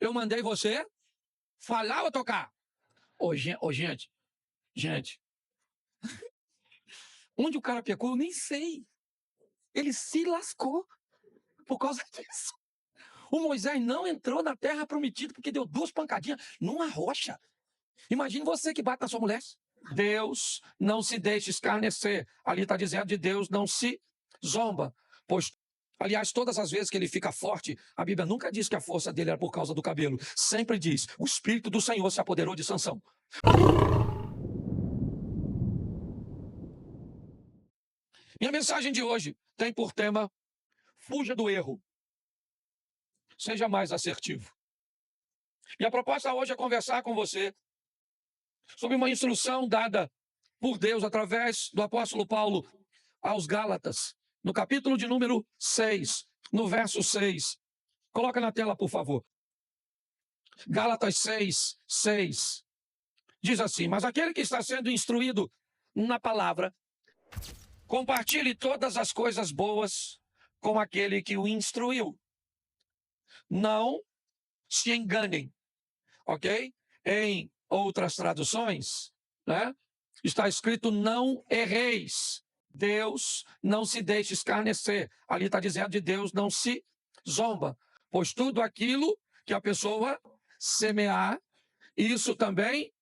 Eu mandei você falar ou tocar? Ô, gente, onde o cara pecou, eu nem sei. Ele se lascou por causa disso. O Moisés não entrou na terra prometida porque deu 2 pancadinhas numa rocha. Imagine você que bate na sua mulher. Deus não se deixa escarnecer. Ali está dizendo de Deus não se zomba. Pois, aliás, todas as vezes que ele fica forte, a Bíblia nunca diz que a força dele era por causa do cabelo. Sempre diz, o Espírito do Senhor se apoderou de Sansão. Minha mensagem de hoje tem por tema, fuja do erro. Seja mais assertivo. E a proposta hoje é conversar com você sobre uma instrução dada por Deus através do apóstolo Paulo aos Gálatas, no capítulo de número 6, no verso 6. Coloca na tela, por favor. Gálatas 6, 6. Diz assim, mas aquele que está sendo instruído na palavra, compartilhe todas as coisas boas com aquele que o instruiu. Não se enganem, ok? Em outras traduções, né, está escrito não erreis. Deus não se deixa escarnecer. Ali está dizendo de Deus não se zomba. Pois tudo aquilo que a pessoa semear, isso também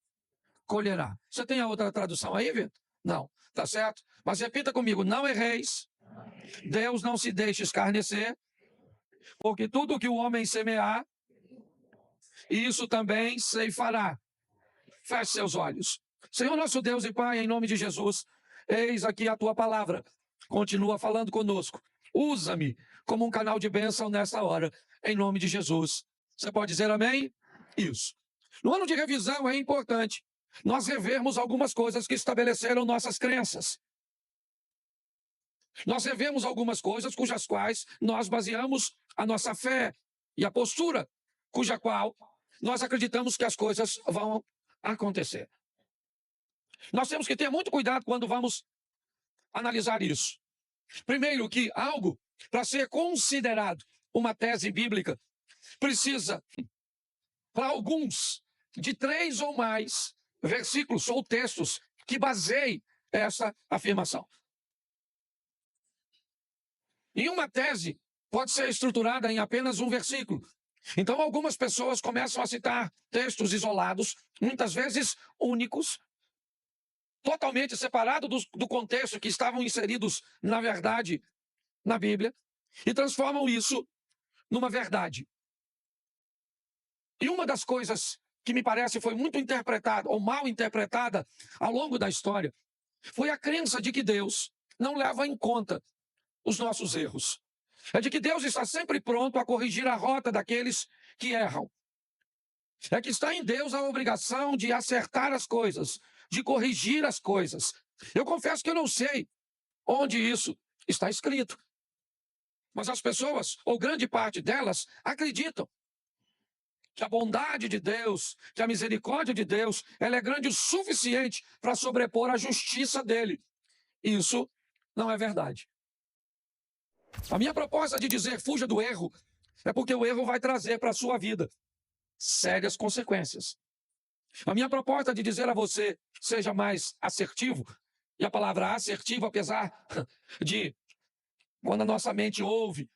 colherá. Você tem a outra tradução aí, Vitor? Não, tá certo? Mas repita comigo, não erreis. Deus não se deixa escarnecer. Porque tudo que o homem semear, isso também ceifará. Feche seus olhos. Senhor nosso Deus e Pai, em nome de Jesus, eis aqui a tua palavra. Continua falando conosco. Usa-me como um canal de bênção nessa hora, em nome de Jesus. Você pode dizer amém? Isso. No ano de revisão é importante nós revermos algumas coisas que estabeleceram nossas crenças. Nós revemos algumas coisas cujas quais nós baseamos a nossa fé e a postura cuja qual nós acreditamos que as coisas vão acontecer. Nós temos que ter muito cuidado quando vamos analisar isso. Primeiro que algo, para ser considerado uma tese bíblica, precisa, para alguns, de 3 ou mais versículos ou textos que baseiem essa afirmação. E uma tese pode ser estruturada em apenas um versículo. Então, algumas pessoas começam a citar textos isolados, muitas vezes únicos, totalmente separados do contexto que estavam inseridos, na verdade, na Bíblia, e transformam isso numa verdade. E uma das coisas que me parece foi muito interpretada, ou mal interpretada, ao longo da história, foi a crença de que Deus não leva em conta os nossos erros. É de que Deus está sempre pronto a corrigir a rota daqueles que erram. É que está em Deus a obrigação de acertar as coisas, de corrigir as coisas. Eu confesso que eu não sei onde isso está escrito. Mas as pessoas, ou grande parte delas, acreditam que a bondade de Deus, que a misericórdia de Deus, ela é grande o suficiente para sobrepor a justiça dele. Isso não é verdade. A minha proposta de dizer fuja do erro é porque o erro vai trazer para a sua vida sérias consequências. A minha proposta de dizer a você seja mais assertivo, e a palavra assertivo, apesar de, quando a nossa mente ouve,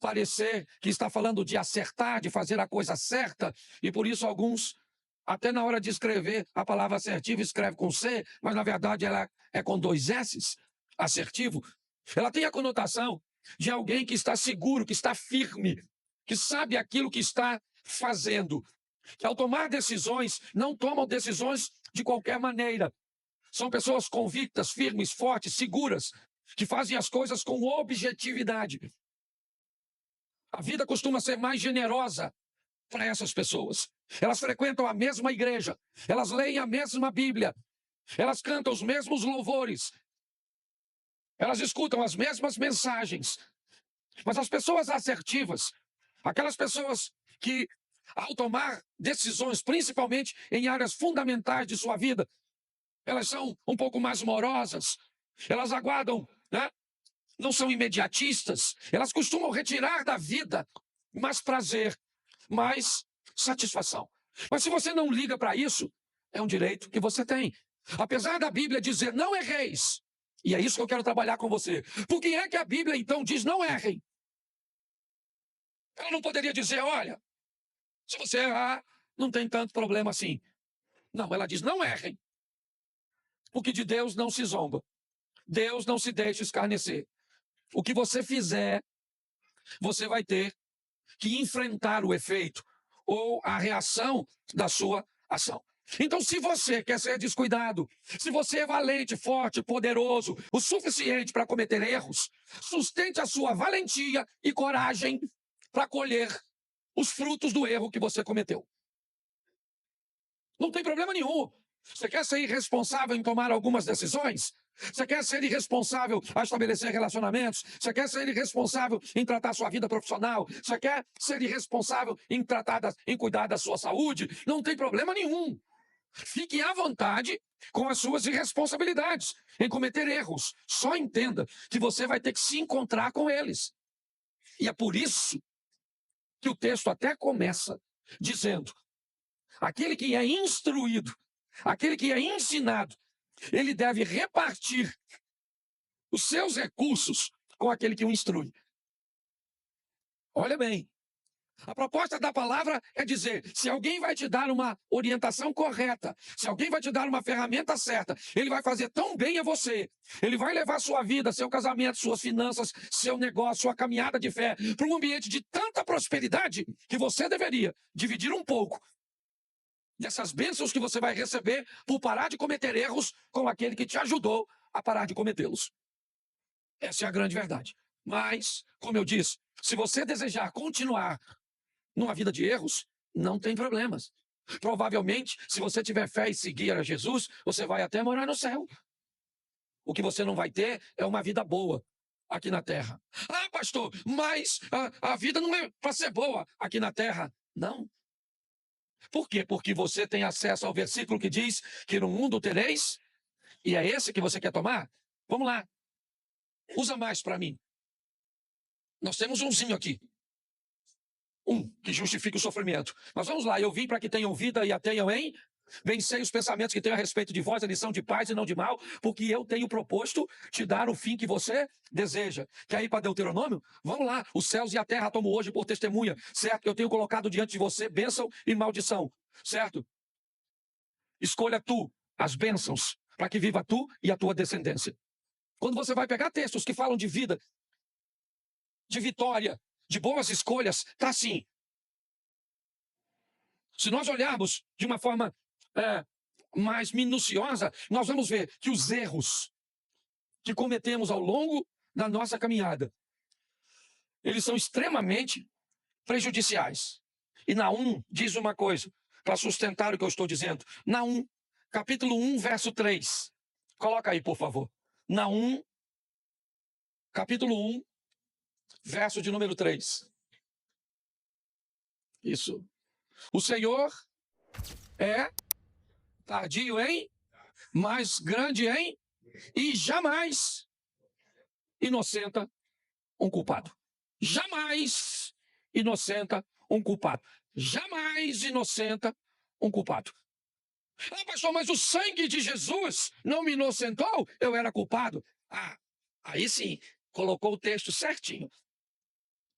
parecer que está falando de acertar, de fazer a coisa certa, e por isso alguns, até na hora de escrever a palavra assertivo, escreve com C, mas na verdade ela é com 2 S's, assertivo. Ela tem a conotação de alguém que está seguro, que está firme, que sabe aquilo que está fazendo, que ao tomar decisões, não tomam decisões de qualquer maneira. São pessoas convictas, firmes, fortes, seguras, que fazem as coisas com objetividade. A vida costuma ser mais generosa para essas pessoas. Elas frequentam a mesma igreja, elas leem a mesma Bíblia, elas cantam os mesmos louvores, elas escutam as mesmas mensagens. Mas as pessoas assertivas, aquelas pessoas que, ao tomar decisões, principalmente em áreas fundamentais de sua vida, elas são um pouco mais morosas, elas aguardam, né? Não são imediatistas, elas costumam retirar da vida mais prazer, mais satisfação. Mas se você não liga para isso, é um direito que você tem. Apesar da Bíblia dizer não erreis, e é isso que eu quero trabalhar com você. Por que é que a Bíblia então diz não errem? Ela não poderia dizer, olha, se você errar, não tem tanto problema assim. Não, ela diz não errem. Porque de Deus não se zomba. Deus não se deixa escarnecer. O que você fizer, você vai ter que enfrentar o efeito ou a reação da sua ação. Então, se você quer ser descuidado, se você é valente, forte, poderoso, o suficiente para cometer erros, sustente a sua valentia e coragem para colher os frutos do erro que você cometeu. Não tem problema nenhum. Você quer ser irresponsável em tomar algumas decisões? Você quer ser irresponsável a estabelecer relacionamentos? Você quer ser irresponsável em tratar sua vida profissional? Você quer ser irresponsável em cuidar da sua saúde? Não tem problema nenhum. Fique à vontade com as suas irresponsabilidades em cometer erros. Só entenda que você vai ter que se encontrar com eles. E é por isso que o texto até começa dizendo: aquele que é instruído, aquele que é ensinado, ele deve repartir os seus recursos com aquele que o instrui. Olha bem, a proposta da palavra é dizer, se alguém vai te dar uma orientação correta, se alguém vai te dar uma ferramenta certa, ele vai fazer tão bem a você, ele vai levar sua vida, seu casamento, suas finanças, seu negócio, sua caminhada de fé, para um ambiente de tanta prosperidade que você deveria dividir um pouco dessas bênçãos que você vai receber por parar de cometer erros com aquele que te ajudou a parar de cometê-los. Essa é a grande verdade. Mas, como eu disse, se você desejar continuar numa vida de erros, não tem problemas. Provavelmente, se você tiver fé e seguir a Jesus, você vai até morar no céu. O que você não vai ter é uma vida boa aqui na terra. Ah, pastor, mas a vida não é para ser boa aqui na terra. Não. Por quê? Porque você tem acesso ao versículo que diz que no mundo tereis, e é esse que você quer tomar? Vamos lá. Usa mais para mim. Nós temos umzinho aqui. Que justifica o sofrimento. Mas vamos lá, eu vim para que tenham vida e a tenham em... Vencei os pensamentos que tenho a respeito de vós, eles são de paz e não de mal, porque eu tenho proposto te dar o fim que você deseja. Quer ir para Deuteronômio? Vamos lá, os céus e a terra tomo hoje por testemunha, certo? Eu tenho colocado diante de você bênção e maldição, certo? Escolha tu as bênçãos, para que viva tu e a tua descendência. Quando você vai pegar textos que falam de vida, de vitória, de boas escolhas, tá assim. Se nós olharmos de uma forma mais minuciosa, nós vamos ver que os erros que cometemos ao longo da nossa caminhada, eles são extremamente prejudiciais. E Naum diz uma coisa, para sustentar o que eu estou dizendo. Naum, capítulo 1, verso 3. Coloca aí, por favor. Naum, capítulo 1, verso de número 3. Isso. O Senhor é tardio em, mas grande em, e jamais inocenta um culpado. Jamais inocenta um culpado. Jamais inocenta um culpado. Ah, pastor, mas o sangue de Jesus não me inocentou? Eu era culpado. Ah, aí sim, colocou o texto certinho.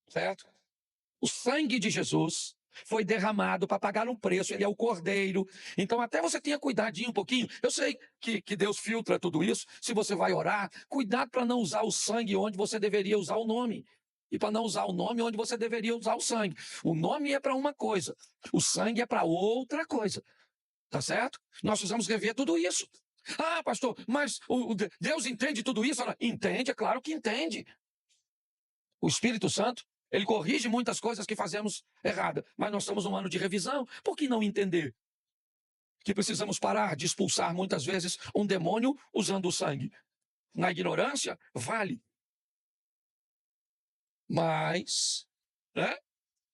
Certo? O sangue de Jesus foi derramado para pagar um preço, ele é o cordeiro. Então, até você tenha cuidadinho um pouquinho. Eu sei que Deus filtra tudo isso. Se você vai orar, cuidado para não usar o sangue onde você deveria usar o nome. E para não usar o nome onde você deveria usar o sangue. O nome é para uma coisa, o sangue é para outra coisa. Tá certo? Nós precisamos rever tudo isso. Ah, pastor, mas Deus entende tudo isso? Entende, é claro que entende. O Espírito Santo, ele corrige muitas coisas que fazemos errada, mas nós estamos num ano de revisão. Por que não entender que precisamos parar de expulsar muitas vezes um demônio usando o sangue? Na ignorância, vale. Mas, né?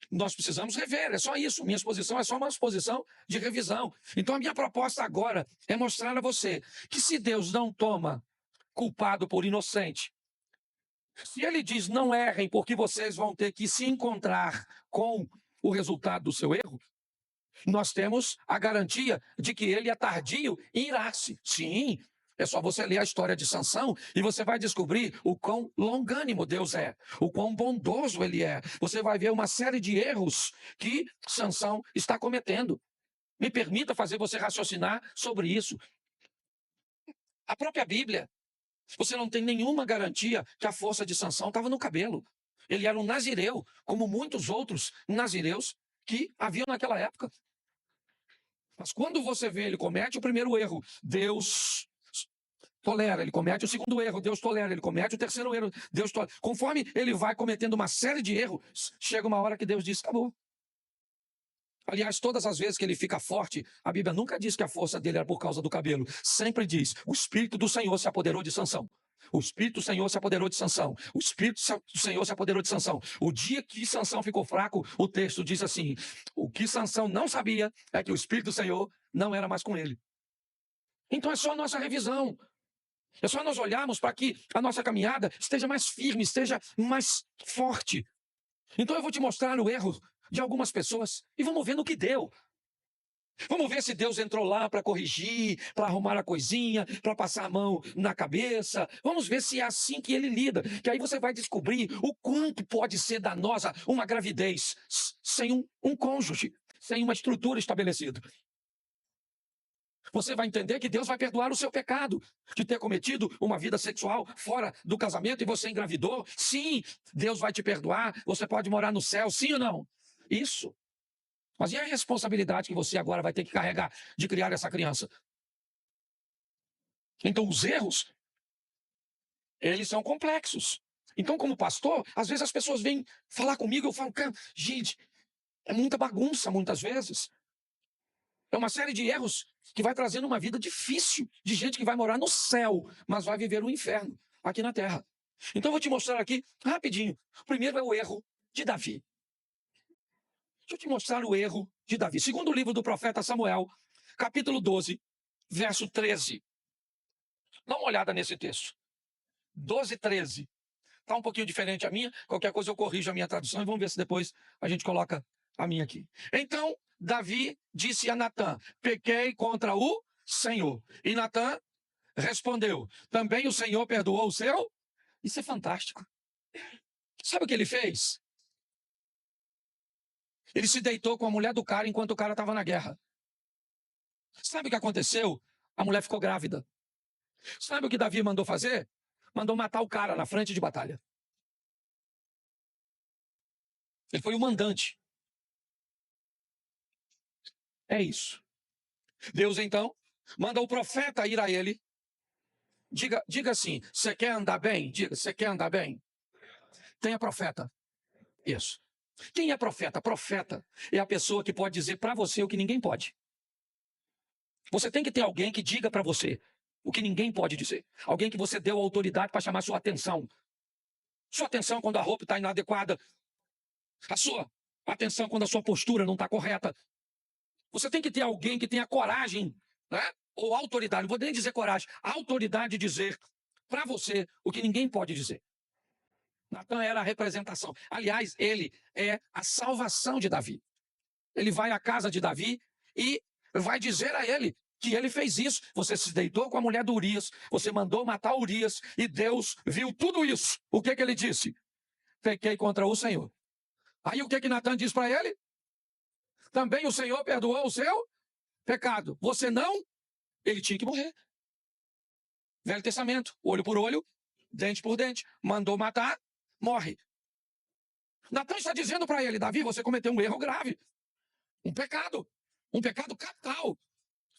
Nós precisamos rever, é só isso. Minha exposição é só uma exposição de revisão. Então, a minha proposta agora é mostrar a você que se Deus não toma culpado por inocente, se ele diz não errem porque vocês vão ter que se encontrar com o resultado do seu erro, Nós temos a garantia de que ele é tardio em irar-se. Sim, é só você ler a história de Sansão e você vai descobrir o quão longânimo Deus é, o quão bondoso ele é. Você vai ver uma série de erros que Sansão está cometendo. Me permita fazer você raciocinar sobre isso. A própria Bíblia, você não tem nenhuma garantia que a força de Sansão estava no cabelo. Ele era um nazireu, como muitos outros nazireus que haviam naquela época. Mas quando você vê ele comete o primeiro erro, Deus tolera, ele comete o segundo erro, Deus tolera, ele comete o terceiro erro, Deus tolera. Conforme ele vai cometendo uma série de erros, chega uma hora que Deus diz, acabou. Aliás, todas as vezes que ele fica forte, a Bíblia nunca diz que a força dele era por causa do cabelo. Sempre diz, o Espírito do Senhor se apoderou de Sansão. O Espírito do Senhor se apoderou de Sansão. O Espírito do Senhor se apoderou de Sansão. O dia que Sansão ficou fraco, o texto diz assim, o que Sansão não sabia é que o Espírito do Senhor não era mais com ele. Então é só a nossa revisão. É só nós olharmos para que a nossa caminhada esteja mais firme, esteja mais forte. Então eu vou te mostrar o erro de algumas pessoas e vamos ver no que deu. Vamos ver se Deus entrou lá para corrigir, para arrumar a coisinha, para passar a mão na cabeça. Vamos ver se é assim que ele lida. Que aí você vai descobrir o quanto pode ser danosa uma gravidez sem um cônjuge, sem uma estrutura estabelecida. Você vai entender que Deus vai perdoar o seu pecado de ter cometido uma vida sexual fora do casamento e você engravidou. Sim, Deus vai te perdoar. Você pode morar no céu, sim ou não? Isso. Mas e a responsabilidade que você agora vai ter que carregar de criar essa criança? Então, os erros, eles são complexos. Então, como pastor, às vezes as pessoas vêm falar comigo, eu falo, cara, gente, é muita bagunça muitas vezes. É uma série de erros que vai trazendo uma vida difícil, de gente que vai morar no céu, mas vai viver o inferno aqui na terra. Então, eu vou te mostrar aqui, rapidinho. O primeiro é o erro de Davi. Deixa eu te mostrar o erro de Davi. Segundo o livro do profeta Samuel, capítulo 12, verso 13. Dá uma olhada nesse texto. 12, 13. Está um pouquinho diferente a minha. Qualquer coisa eu corrijo a minha tradução e vamos ver se depois a gente coloca a minha aqui. Então, Davi disse a Natã, pequei contra o Senhor. E Natã respondeu, também o Senhor perdoou o seu? Isso é fantástico. Sabe o que ele fez? Ele se deitou com a mulher do cara enquanto o cara estava na guerra. Sabe o que aconteceu? A mulher ficou grávida. Sabe o que Davi mandou fazer? Mandou matar o cara na frente de batalha. Ele foi o mandante. É isso. Deus, então, manda o profeta ir a ele. Diga assim, você quer andar bem? Diga, você quer andar bem? Tenha profeta. Isso. Quem é profeta? Profeta é a pessoa que pode dizer para você o que ninguém pode. Você tem que ter alguém que diga para você o que ninguém pode dizer. Alguém que você deu autoridade para chamar sua atenção. Sua atenção quando a roupa está inadequada. A sua atenção quando a sua postura não está correta. Você tem que ter alguém que tenha coragem, né? Ou autoridade, não vou nem dizer coragem, autoridade de dizer para você o que ninguém pode dizer. Natã era a representação. Aliás, ele é a salvação de Davi. Ele vai à casa de Davi e vai dizer a ele que ele fez isso. Você se deitou com a mulher do Urias, você mandou matar Urias e Deus viu tudo isso. O que ele disse? Pequei contra o Senhor. Aí o que Natã diz para ele? Também o Senhor perdoou o seu pecado. Você não? Ele tinha que morrer. Velho Testamento, olho por olho, dente por dente. Mandou matar, morre. Natã está dizendo para ele, Davi, você cometeu um erro grave. Um pecado capital.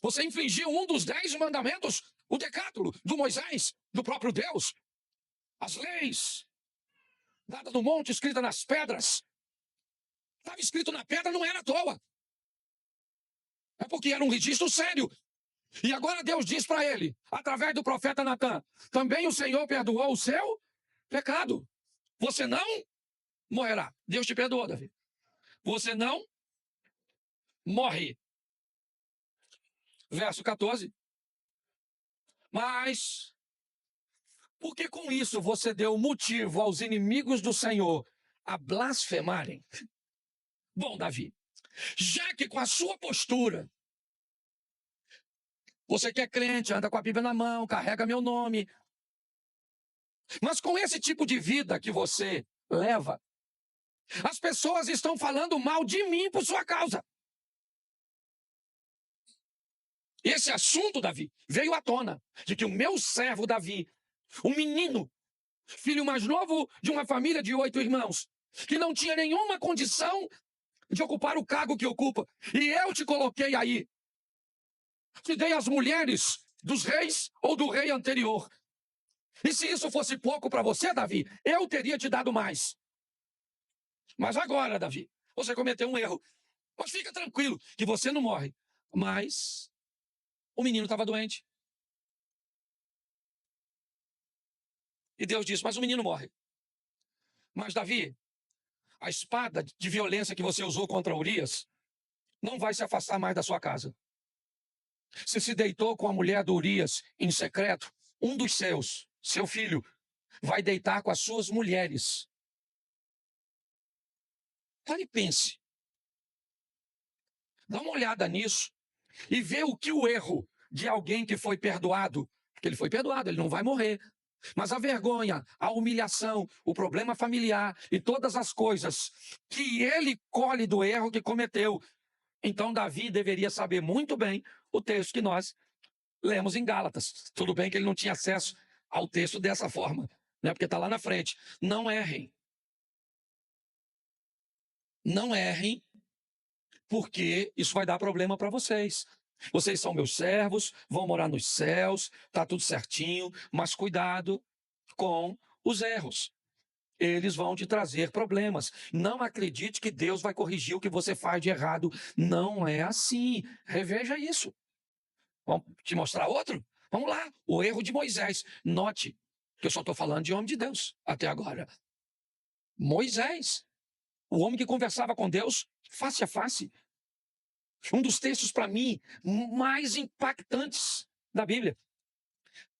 Você infringiu um dos 10 mandamentos, o decátulo do Moisés, do próprio Deus. As leis, dadas no monte, escritas nas pedras. Estava escrito na pedra, não era à toa. É porque era um registro sério. E agora Deus diz para ele, através do profeta Natã, também o Senhor perdoou o seu pecado. Você não morrerá. Deus te perdoou, Davi. Você não morre. Verso 14. Mas, porque com isso você deu motivo aos inimigos do Senhor a blasfemarem? Bom, Davi, Já que com a sua postura, você que é crente, anda com a Bíblia na mão, carrega meu nome, mas com esse tipo de vida que você leva, as pessoas estão falando mal de mim por sua causa. Esse assunto, Davi, veio à tona de que o meu servo Davi, um menino, filho mais novo de uma família de 8 irmãos, que não tinha nenhuma condição de ocupar o cargo que ocupa, e eu te coloquei aí. Te dei as mulheres dos reis ou do rei anterior. E se isso fosse pouco para você, Davi, eu teria te dado mais. Mas agora, Davi, você cometeu um erro. Mas fica tranquilo que você não morre. Mas o menino estava doente. E Deus disse, mas o menino morre. Mas, Davi, a espada de violência que você usou contra Urias não vai se afastar mais da sua casa. Se deitou com a mulher do Urias em secreto, um dos seus, seu filho, vai deitar com as suas mulheres. Pare e pense. Dá uma olhada nisso e vê o que o erro de alguém que foi perdoado, porque ele foi perdoado, ele não vai morrer. Mas a vergonha, a humilhação, o problema familiar e todas as coisas que ele colhe do erro que cometeu. Então, Davi deveria saber muito bem o texto que nós lemos em Gálatas. Tudo bem que ele não tinha acesso ao texto dessa forma, né? Porque está lá na frente. Não errem. Não errem, porque isso vai dar problema para vocês. Vocês são meus servos, vão morar nos céus, tá tudo certinho, mas cuidado com os erros. Eles vão te trazer problemas. Não acredite que Deus vai corrigir o que você faz de errado. Não é assim. Reveja isso. Vamos te mostrar outro? Vamos lá. O erro de Moisés. Note que eu só estou falando de homem de Deus até agora. Moisés, o homem que conversava com Deus face a face. Um dos textos, para mim, mais impactantes da Bíblia.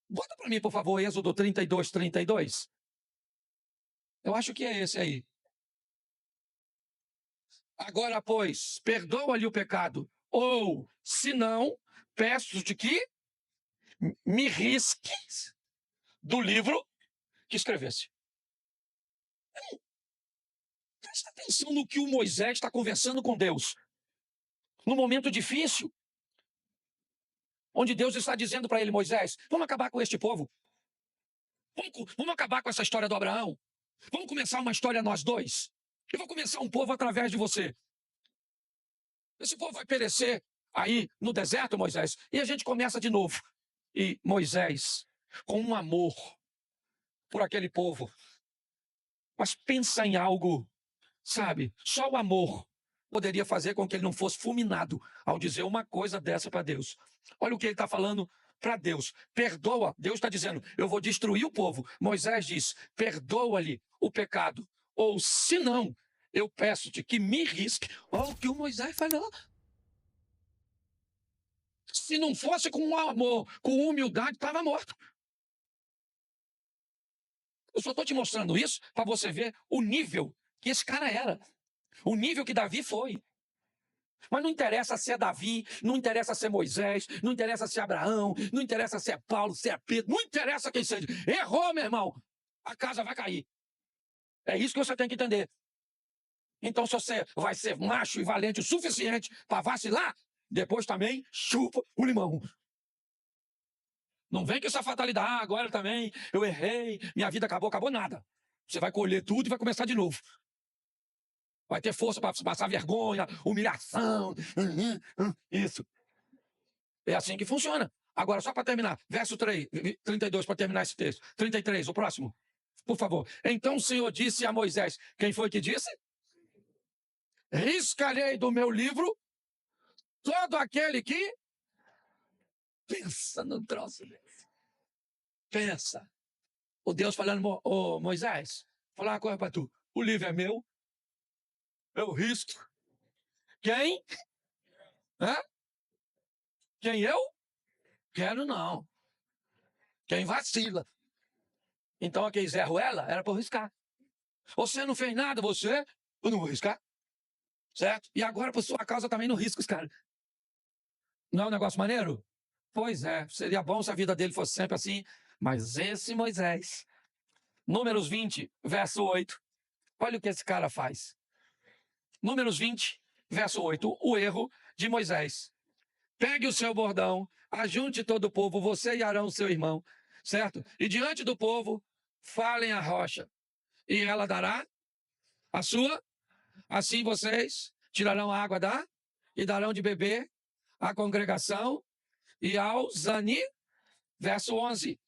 Bota para mim, por favor, Êxodo 32, 32. Eu acho que é esse aí. Agora, pois, perdoa-lhe o pecado. Ou, se não, peço-te que me risques do livro que escrevesse. Presta atenção no que o Moisés está conversando com Deus. No momento difícil, onde Deus está dizendo para ele, Moisés, vamos acabar com este povo. Vamos acabar com essa história do Abraão. Vamos começar uma história nós dois. Eu vou começar um povo através de você. Esse povo vai perecer aí no deserto, Moisés, e a gente começa de novo. E Moisés, com um amor por aquele povo, mas pensa em algo, sabe? Só o amor poderia fazer com que ele não fosse fulminado ao dizer uma coisa dessa para Deus. Olha o que ele está falando para Deus. Perdoa. Deus está dizendo, eu vou destruir o povo. Moisés diz, perdoa-lhe o pecado. Ou, se não, eu peço-te que me risque. Olha o que o Moisés falou. Se não fosse com amor, com humildade, estava morto. Eu só estou te mostrando isso para você ver o nível que esse cara era. O nível que Davi foi. Mas não interessa se é Davi, não interessa se é Moisés, não interessa se é Abraão, não interessa se é Paulo, se é Pedro, não interessa quem seja. Errou, meu irmão. A casa vai cair. É isso que você tem que entender. Então, se você vai ser macho e valente o suficiente para vacilar, depois também chupa o limão. Não vem com essa fatalidade, agora também eu errei, minha vida acabou, acabou nada. Você vai colher tudo e vai começar de novo. Vai ter força para passar vergonha, humilhação. Isso. É assim que funciona. Agora, só para terminar, verso 3, 32, para terminar esse texto. 33, o próximo. Por favor. Então o Senhor disse a Moisés, quem foi que disse? Riscarei do meu livro todo aquele que pensa no troço desse. Pensa. O Deus falando, ô Moisés, vou falar uma coisa para tu. O livro é meu, eu risco. Quem? Hã? Quem eu? Quero não. Quem vacila. Então aquele Zé Ruela era para eu riscar. Você não fez nada, você? Eu não vou riscar. certo? E agora, por sua causa, também no risco, cara. Não é um negócio maneiro? Pois é, seria bom se a vida dele fosse sempre assim, mas esse Moisés, Números 20, verso 8, olha o que esse cara faz. Números 20, verso 8, o erro de Moisés. Pegue o seu bordão, ajunte todo o povo, você e Arão, seu irmão, certo? E diante do povo, falem a rocha, e ela dará a sua, assim vocês tirarão a água da e darão de beber à congregação e aos verso 11.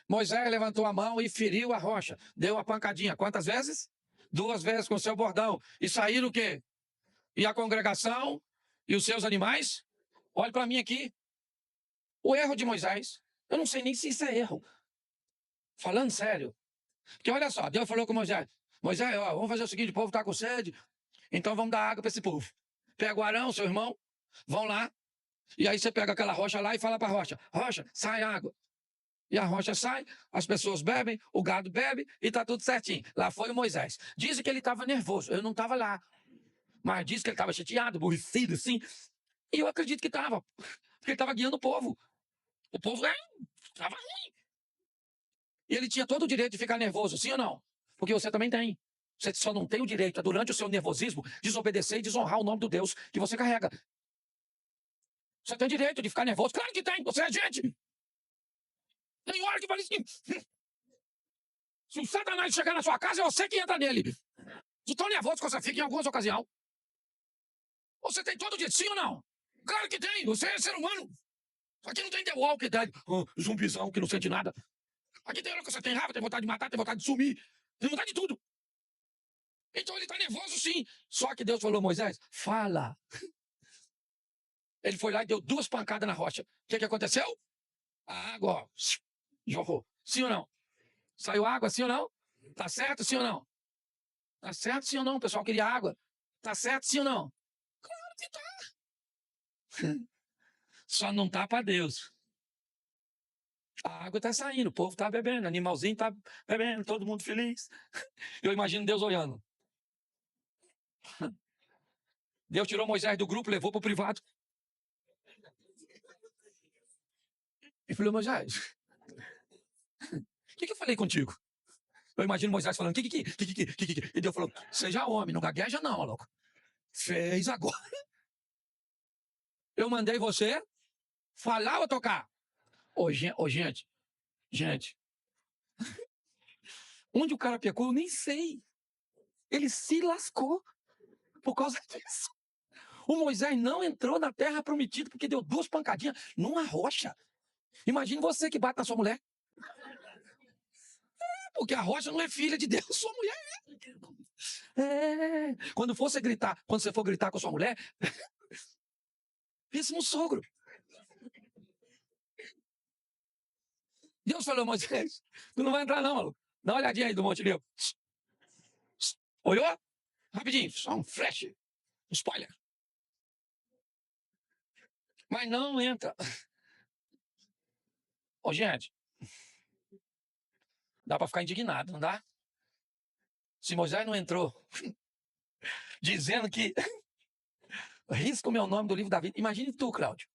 Moisés levantou a mão e feriu a rocha, deu uma pancadinha. Quantas vezes? 2 vezes com seu bordão. E saíram o quê? E a congregação e os seus animais? Olhe para mim aqui. O erro de Moisés. Eu não sei nem se isso é erro. Falando sério. Porque olha só, Deus falou com Moisés. Moisés, ó, vamos fazer o seguinte, o povo está com sede, então vamos dar água para esse povo. Pega o Arão, seu irmão, vão lá, e aí você pega aquela rocha lá e fala para a rocha, rocha, sai água. E a rocha sai, as pessoas bebem, o gado bebe e está tudo certinho. Lá foi o Moisés. Dizem que ele estava nervoso, eu não estava lá. Mas diz que ele estava chateado, aborrecido, assim. E eu acredito que estava, porque ele estava guiando o povo. O povo estava ruim. E ele tinha todo o direito de ficar nervoso, sim ou não? Porque você também tem. Você só não tem o direito, durante o seu nervosismo, desobedecer e desonrar o nome do Deus que você carrega. Você tem direito de ficar nervoso? Claro que tem, você é gente. Tem hora que fala assim. Se o Satanás chegar na sua casa, é você que entra nele. De tão nervoso que você fica em algumas ocasiões. Você tem todo o direito, sim ou não? Claro que tem, você é ser humano. Aqui não tem The Walking Dead, zumbizão que não sente nada. Aqui tem hora que você tem raiva, tem vontade de matar, tem vontade de sumir, tem vontade de tudo. Então ele está nervoso sim. Só que Deus falou, Moisés, fala. Ele foi lá e deu 2 pancadas na rocha. O que aconteceu? A água, ó, jorrou. Sim ou não? Saiu água, sim ou não? Tá certo, sim ou não? Tá certo, sim ou não? O pessoal queria água. Tá certo, sim ou não? Claro que tá. Só não tá para Deus. A água tá saindo, o povo tá bebendo, o animalzinho tá bebendo, todo mundo feliz. Eu imagino Deus olhando. Deus tirou Moisés do grupo, levou para o privado. E falou, Moisés, o que eu falei contigo? Eu imagino Moisés falando, que. E Deus falou, seja homem, não gagueja não, maluco. Fez agora. Eu mandei você falar ou tocar? Ô, gente, onde o cara pecou, eu nem sei. Ele se lascou por causa disso. O Moisés não entrou na terra prometida porque deu 2 pancadinhas numa rocha. Imagine você que bate na sua mulher. Porque a rocha não é filha de Deus, sua mulher é. Quando você for gritar com sua mulher, pensa no sogro. Deus falou, Moisés, tu não vai entrar não, maluco. Dá uma olhadinha aí do Monte Nebo. Olhou? Rapidinho, só um flash, um spoiler. Mas não entra. Ô, gente, dá para ficar indignado, não dá? Se Moisés não entrou, dizendo que risca o meu nome do livro da vida. Imagine tu, Cláudio.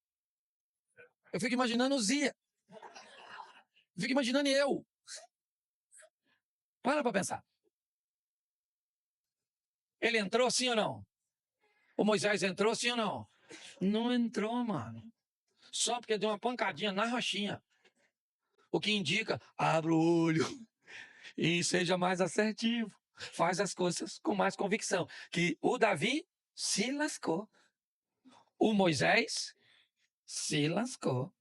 Eu fico imaginando o Zia. Eu fico imaginando eu. Para pensar. Ele entrou sim ou não? O Moisés entrou sim ou não? Não entrou, mano. Só porque deu uma pancadinha na rochinha. O que indica, abra o olho e seja mais assertivo. Faz as coisas com mais convicção. Que o Davi se lascou. O Moisés se lascou.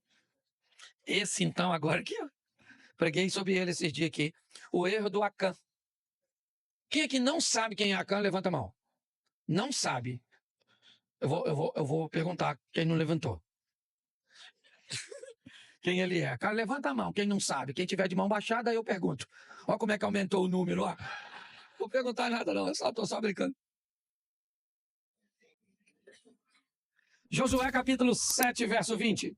Esse então, agora que eu preguei sobre ele esses dias aqui. O erro do Acã. Quem é que não sabe quem é Acã? Levanta a mão. Não sabe. Eu vou perguntar quem não levantou. Quem ele é. Cara, levanta a mão, quem não sabe. Quem tiver de mão baixada, eu pergunto. Olha como é que aumentou o número. Ó. Vou perguntar nada, não. Estou só brincando. Josué capítulo 7, verso 20.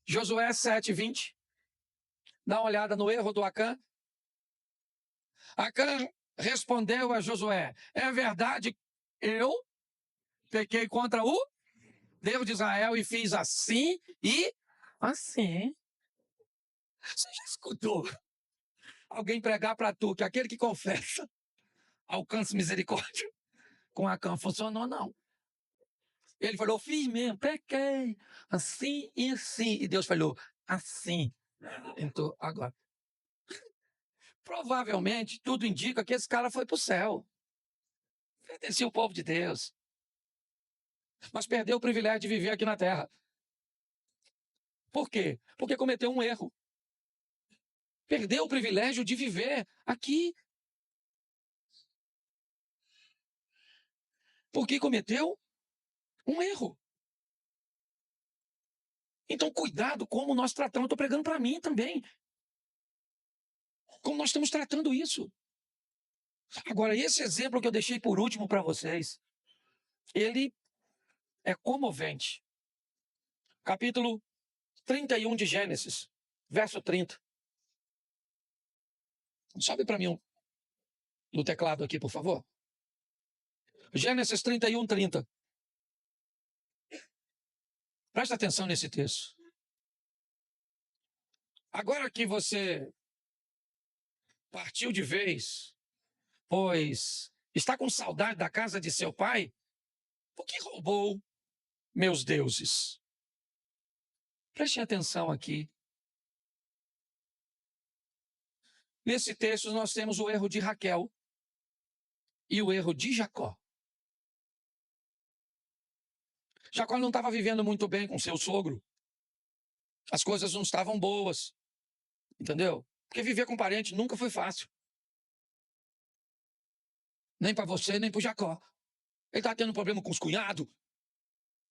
Josué 7, 20. Dá uma olhada no erro do Acã. Acã respondeu a Josué: é verdade, eu pequei contra o Deus de Israel e fiz assim e assim. Você já escutou alguém pregar para tu que aquele que confessa alcança misericórdia? Com Acã funcionou, não. Ele falou: fiz mesmo, pequei, assim e assim. E Deus falou: assim. Então, agora, provavelmente, tudo indica que esse cara foi para o céu. Pertencia ao povo de Deus. Mas perdeu o privilégio de viver aqui na terra. Por quê? Porque cometeu um erro. Perdeu o privilégio de viver aqui. Porque cometeu um erro. Então, cuidado como nós tratamos. Estou pregando para mim também. Como nós estamos tratando isso. Agora, esse exemplo que eu deixei por último para vocês, ele é comovente. Capítulo 31 de Gênesis, verso 30. Sobe para mim no teclado aqui, por favor. Gênesis 31, 30. Presta atenção nesse texto. Agora que você partiu de vez, pois está com saudade da casa de seu pai, por que roubou meus deuses? Preste atenção aqui. Nesse texto nós temos o erro de Raquel e o erro de Jacó. Jacó não estava vivendo muito bem com seu sogro. As coisas não estavam boas. Entendeu? Porque viver com parente nunca foi fácil. Nem para você, nem para o Jacó. Ele está tendo problema com os cunhados.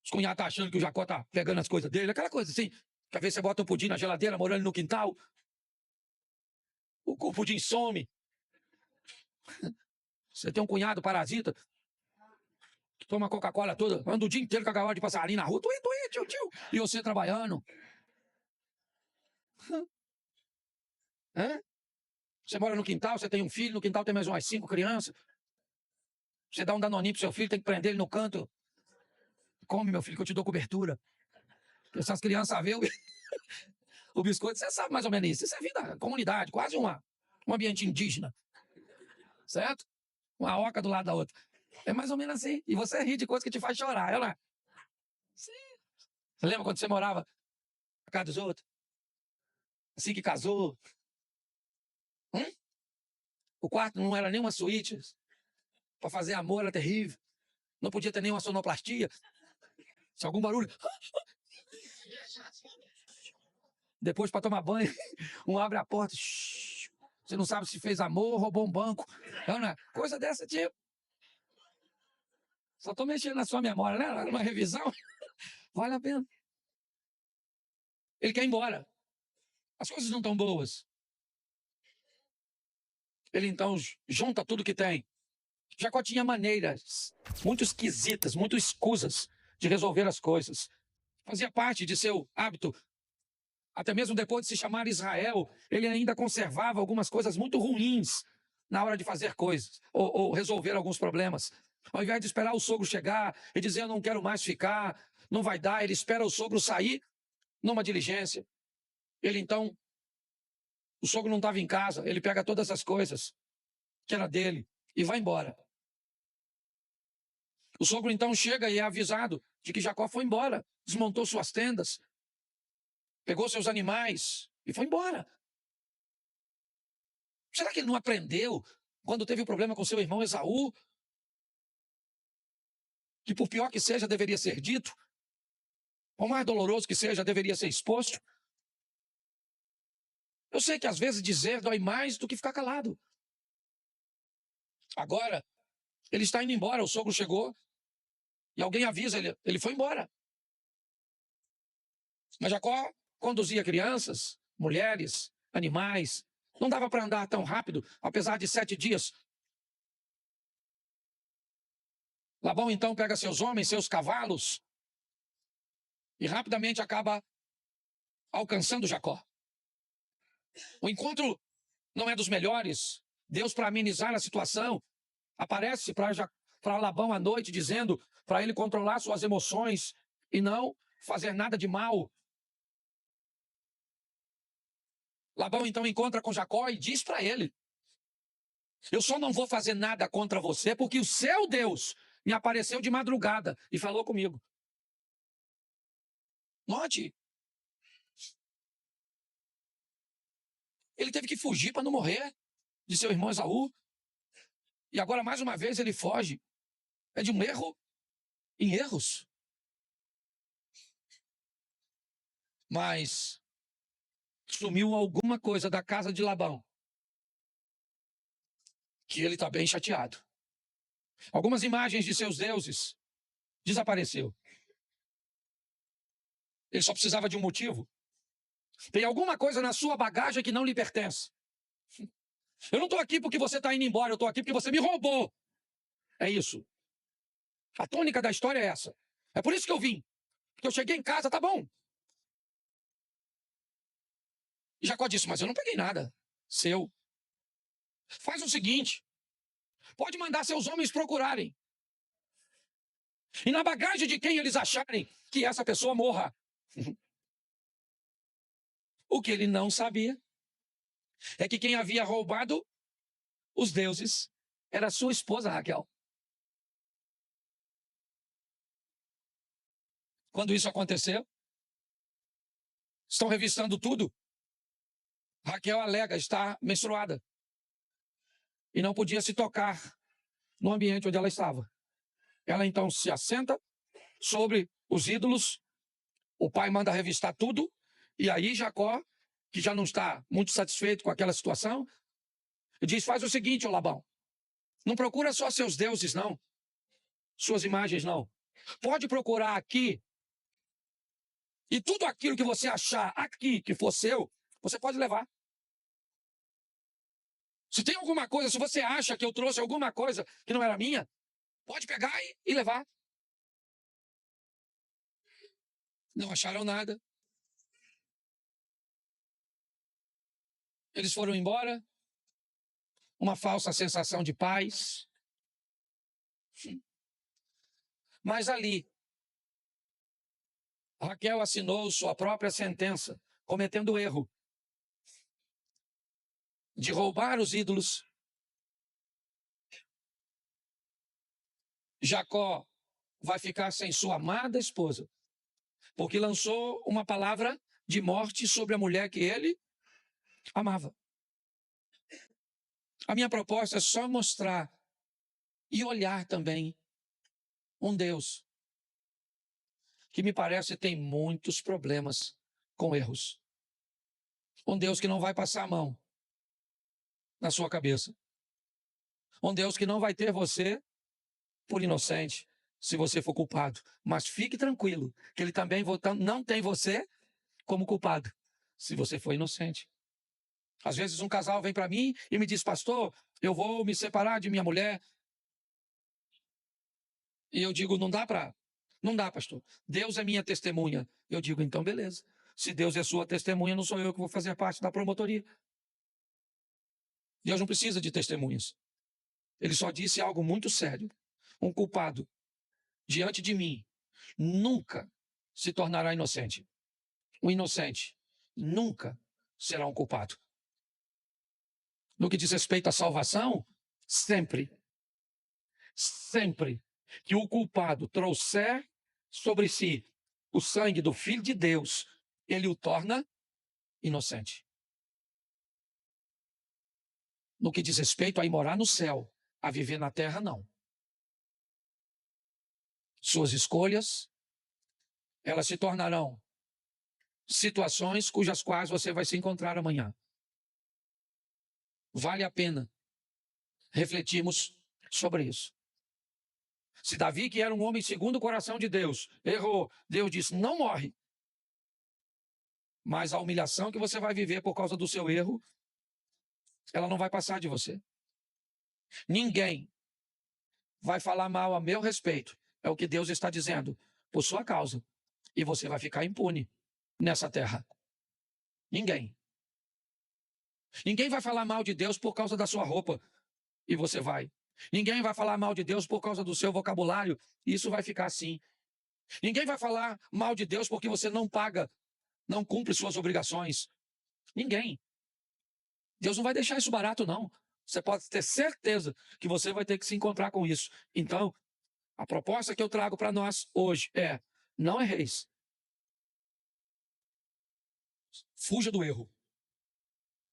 Os cunhados estão achando que o Jacó está pegando as coisas dele. Aquela coisa assim. Que às vezes você bota um pudim na geladeira, morando no quintal. O pudim some. Você tem um cunhado parasita que toma Coca-Cola toda, anda o dia inteiro com a gaiola de passarinho na rua. Tuí, tio, tio. E você trabalhando. Hã? Você mora no quintal, você tem um filho, no quintal tem mais umas 5 crianças. Você dá um danoninho pro seu filho, tem que prender ele no canto. Come, meu filho, que eu te dou cobertura. Essas crianças vê o biscoito, você sabe mais ou menos isso. Isso é vida, comunidade, quase um ambiente indígena. Certo? Uma oca do lado da outra. É mais ou menos assim. E você ri de coisa que te faz chorar, é, não é? Sim. Você lembra quando você morava na casa dos outros? Assim que casou? Hum? O quarto não era nem uma suíte. Para fazer amor era terrível. Não podia ter nenhuma sonoplastia. Se algum barulho. Depois, para tomar banho, um abre a porta. Shhh. Você não sabe se fez amor, roubou um banco. Não é? Coisa dessa tipo. Só estou mexendo na sua memória, né? Uma revisão. Vale a pena. Ele quer ir embora. As coisas não estão boas. Ele então junta tudo que tem. Jacó tinha maneiras muito esquisitas, muito escusas de resolver as coisas. Fazia parte de seu hábito. Até mesmo depois de se chamar Israel, ele ainda conservava algumas coisas muito ruins na hora de fazer coisas ou resolver alguns problemas. Ao invés de esperar o sogro chegar e dizer: eu não quero mais ficar, não vai dar, ele espera o sogro sair numa diligência. Ele então, o sogro não estava em casa, ele pega todas as coisas que era dele e vai embora. O sogro então chega e é avisado de que Jacó foi embora, desmontou suas tendas, pegou seus animais e foi embora. Será que ele não aprendeu quando teve o problema com seu irmão Esaú? Que por pior que seja, deveria ser dito. Por mais doloroso que seja, deveria ser exposto. Eu sei que às vezes dizer dói mais do que ficar calado. Agora, ele está indo embora, o sogro chegou e alguém avisa ele foi embora. Mas Jacó conduzia crianças, mulheres, animais. Não dava para andar tão rápido, apesar de 7 dias. Labão então pega seus homens, seus cavalos e rapidamente acaba alcançando Jacó. O encontro não é dos melhores, Deus, para amenizar a situação, aparece para Labão à noite, dizendo para ele controlar suas emoções e não fazer nada de mal. Labão então encontra com Jacó e diz para ele: eu só não vou fazer nada contra você porque o seu Deus me apareceu de madrugada e falou comigo. Note, ele teve que fugir para não morrer de seu irmão Esaú. E agora, mais uma vez, ele foge. É de um erro em erros. Mas sumiu alguma coisa da casa de Labão que ele está bem chateado. Algumas imagens de seus deuses desapareceu. Ele só precisava de um motivo. Tem alguma coisa na sua bagagem que não lhe pertence. Eu não estou aqui porque você está indo embora, eu estou aqui porque você me roubou. É isso. A tônica da história é essa. É por isso que eu vim. Porque eu cheguei em casa, tá bom. E Jacó disse, mas eu não peguei nada seu. Faz o seguinte, pode mandar seus homens procurarem. E na bagagem de quem eles acharem que essa pessoa morra. O que ele não sabia é que quem havia roubado os deuses era sua esposa Raquel. Quando isso aconteceu, estão revistando tudo. Raquel alega estar menstruada e não podia se tocar no ambiente onde ela estava. Ela então se assenta sobre os ídolos, o pai manda revistar tudo, e aí Jacó, que já não está muito satisfeito com aquela situação, diz, faz o seguinte, ô Labão, não procura só seus deuses, não, suas imagens, não. Pode procurar aqui, e tudo aquilo que você achar aqui que for seu, você pode levar. Se tem alguma coisa, se você acha que eu trouxe alguma coisa que não era minha, pode pegar e levar. Não acharam nada. Eles foram embora. Uma falsa sensação de paz. Mas ali, Raquel assinou sua própria sentença, cometendo o erro de roubar os ídolos. Jacó vai ficar sem sua amada esposa, porque lançou uma palavra de morte sobre a mulher que ele amava. A minha proposta é só mostrar e olhar também um Deus que me parece tem muitos problemas com erros. Um Deus que não vai passar a mão na sua cabeça. Um Deus que não vai ter você por inocente, se você for culpado. Mas fique tranquilo, que ele também não tem você como culpado, se você for inocente. Às vezes um casal vem para mim e me diz, pastor, eu vou me separar de minha mulher. E eu digo, não dá, pastor. Deus é minha testemunha. Eu digo, então beleza. Se Deus é sua testemunha, não sou eu que vou fazer parte da promotoria. Deus não precisa de testemunhas. Ele só disse algo muito sério. Um culpado diante de mim nunca se tornará inocente. O inocente nunca será um culpado. No que diz respeito à salvação, sempre que o culpado trouxer sobre si o sangue do Filho de Deus, ele o torna inocente. No que diz respeito a ir morar no céu, a viver na terra, não. Suas escolhas, elas se tornarão situações cujas quais você vai se encontrar amanhã. Vale a pena refletirmos sobre isso. Se Davi, que era um homem segundo o coração de Deus, errou, Deus disse, não morre. Mas a humilhação que você vai viver por causa do seu erro, ela não vai passar de você. Ninguém vai falar mal a meu respeito. É o que Deus está dizendo, por sua causa. E você vai ficar impune nessa terra. Ninguém. Ninguém vai falar mal de Deus por causa da sua roupa, e você vai. Ninguém vai falar mal de Deus por causa do seu vocabulário, e isso vai ficar assim. Ninguém vai falar mal de Deus porque você não paga, não cumpre suas obrigações. Ninguém. Deus não vai deixar isso barato, não. Você pode ter certeza que você vai ter que se encontrar com isso. Então, a proposta que eu trago para nós hoje é: não erreis. Fuja do erro.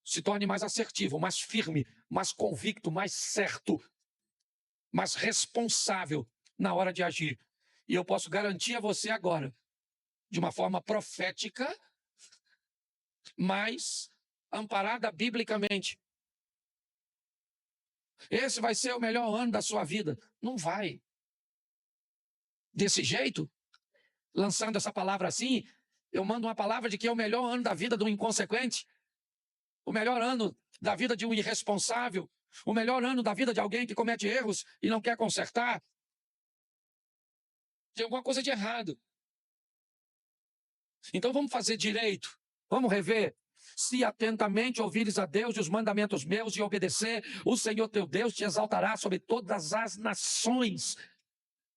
Se torne mais assertivo, mais firme, mais convicto, mais certo, mais responsável na hora de agir. E eu posso garantir a você agora, de uma forma profética, mas amparada biblicamente. Esse vai ser o melhor ano da sua vida. Não vai. Desse jeito, lançando essa palavra assim, eu mando uma palavra de que é o melhor ano da vida do inconsequente, o melhor ano da vida de um irresponsável, o melhor ano da vida de alguém que comete erros e não quer consertar. Tem alguma coisa de errado. Então vamos fazer direito. Vamos rever. Se atentamente ouvires a Deus e os mandamentos meus e obedecer, o Senhor teu Deus te exaltará sobre todas as nações.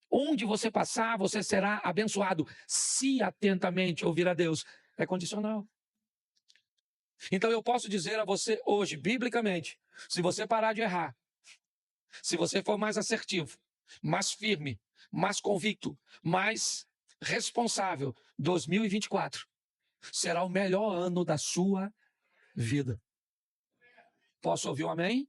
Onde você passar, você será abençoado. Se atentamente ouvir a Deus. É condicional. Então eu posso dizer a você hoje, biblicamente, se você parar de errar, se você for mais assertivo, mais firme, mais convicto, mais responsável, 2024 será o melhor ano da sua vida. Posso ouvir um amém?